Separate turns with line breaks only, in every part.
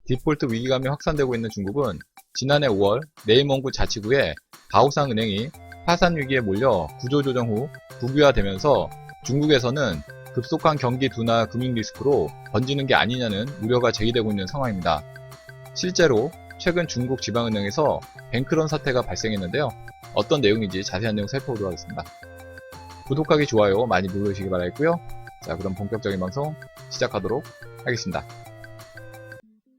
디폴트 위기감이 확산되고 있는 중국은 지난해 5월 내임원구 자치구의 바오상 은행이 파산 위기에 몰려 구조조정 후 국유화되면서 중국에서는 급속한 경기 둔화 금융 리스크로 번지는 게 아니냐는 우려가 제기되고 있는 상황입니다. 실제로 최근 중국 지방은행에서 뱅크런 사태가 발생했는데요. 어떤 내용인지 자세한 내용 살펴보도록 하겠습니다. 구독하기, 좋아요 많이 눌러주시기 바라겠고요. 자, 그럼 본격적인 방송 시작하도록 하겠습니다.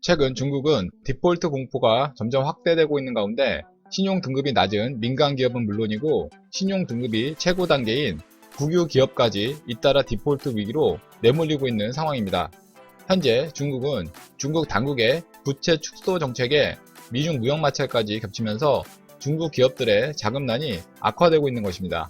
최근 중국은 디폴트 공포가 점점 확대되고 있는 가운데 신용 등급이 낮은 민간 기업은 물론이고 신용 등급이 최고 단계인 국유 기업까지 잇따라 디폴트 위기로 내몰리고 있는 상황입니다. 현재 중국은 중국 당국의 부채 축소 정책에 미중 무역 마찰까지 겹치면서 중국 기업들의 자금난이 악화되고 있는 것입니다.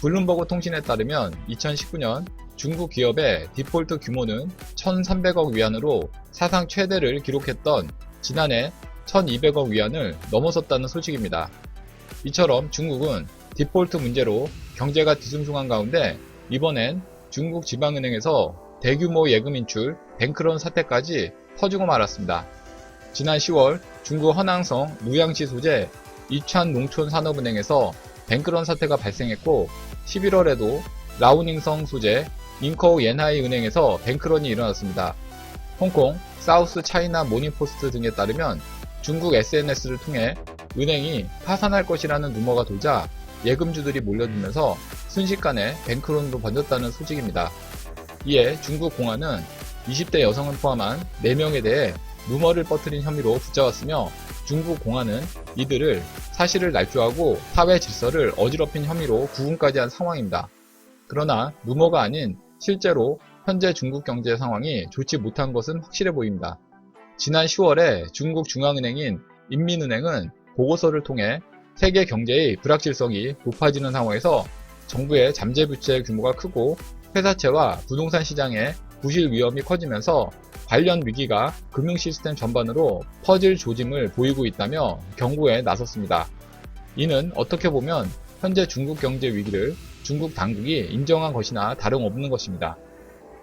블룸버그 통신에 따르면 2019년 중국 기업의 디폴트 규모는 1,300억 위안으로 사상 최대를 기록했던 지난해 1,200억 위안을 넘어섰다는 소식입니다. 이처럼 중국은 디폴트 문제로 경제가 뒤숭숭한 가운데 이번엔 중국 지방은행에서 대규모 예금 인출, 뱅크런 사태까지 터지고 말았습니다. 지난 10월 중국 허낭성 무양시 소재 이찬농촌산업은행에서 뱅크런 사태가 발생했고 11월에도 라오닝성 소재 잉커우 옌하이 은행에서 뱅크런이 일어났습니다. 홍콩 사우스 차이나 모닝포스트 등에 따르면 중국 SNS를 통해 은행이 파산할 것이라는 루머가 돌자 예금주들이 몰려들면서 순식간에 뱅크런으로 번졌다는 소식입니다. 이에 중국 공안은 20대 여성을 포함한 4명에 대해 루머를 퍼뜨린 혐의로 붙잡았으며 중국 공안은 이들을 사실을 날조하고 사회 질서를 어지럽힌 혐의로 구금까지 한 상황입니다. 그러나 루머가 아닌 실제로 현재 중국 경제 상황이 좋지 못한 것은 확실해 보입니다. 지난 10월에 중국 중앙은행인 인민은행은 보고서를 통해 세계 경제의 불확실성이 높아지는 상황에서 정부의 잠재 부채 규모가 크고 회사채와 부동산 시장의 부실 위험이 커지면서 관련 위기가 금융 시스템 전반으로 퍼질 조짐을 보이고 있다며 경고에 나섰습니다. 이는 어떻게 보면 현재 중국 경제 위기를 중국 당국이 인정한 것이나 다름없는 것입니다.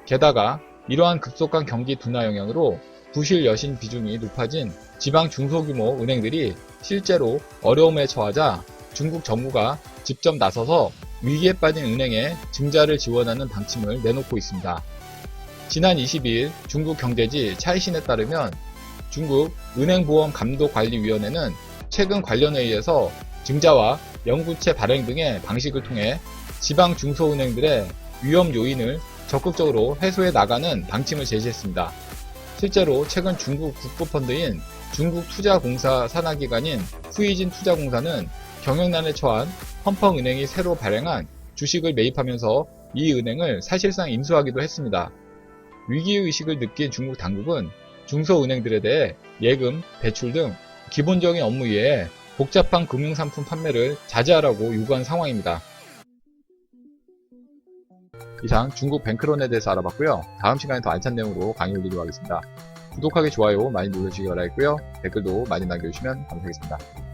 게다가 이러한 급속한 경기 둔화 영향으로 부실 여신 비중이 높아진 지방 중소규모 은행들이 실제로 어려움에 처하자 중국 정부가 직접 나서서 위기에 빠진 은행에 증자를 지원하는 방침을 내놓고 있습니다. 지난 22일 중국 경제지 차이신에 따르면 중국 은행보험감독관리위원회는 최근 관련 회의에서 증자와 영구채 발행 등의 방식을 통해 지방 중소은행들의 위험 요인을 적극적으로 해소해 나가는 방침을 제시했습니다. 실제로 최근 중국 국부펀드인 중국투자공사 산하기관인 후이진 투자공사는 경영난에 처한 헝펑은행이 새로 발행한 주식을 매입하면서 이 은행을 사실상 인수하기도 했습니다. 위기의식을 느낀 중국 당국은 중소은행들에 대해 예금, 대출 등 기본적인 업무 이외에 복잡한 금융상품 판매를 자제하라고 요구한 상황입니다. 이상 중국 뱅크런에 대해서 알아봤고요. 다음 시간에 더 알찬 내용으로 강의 올리도록 하겠습니다. 구독하기, 좋아요 많이 눌러주시기 바라겠고요. 댓글도 많이 남겨주시면 감사하겠습니다.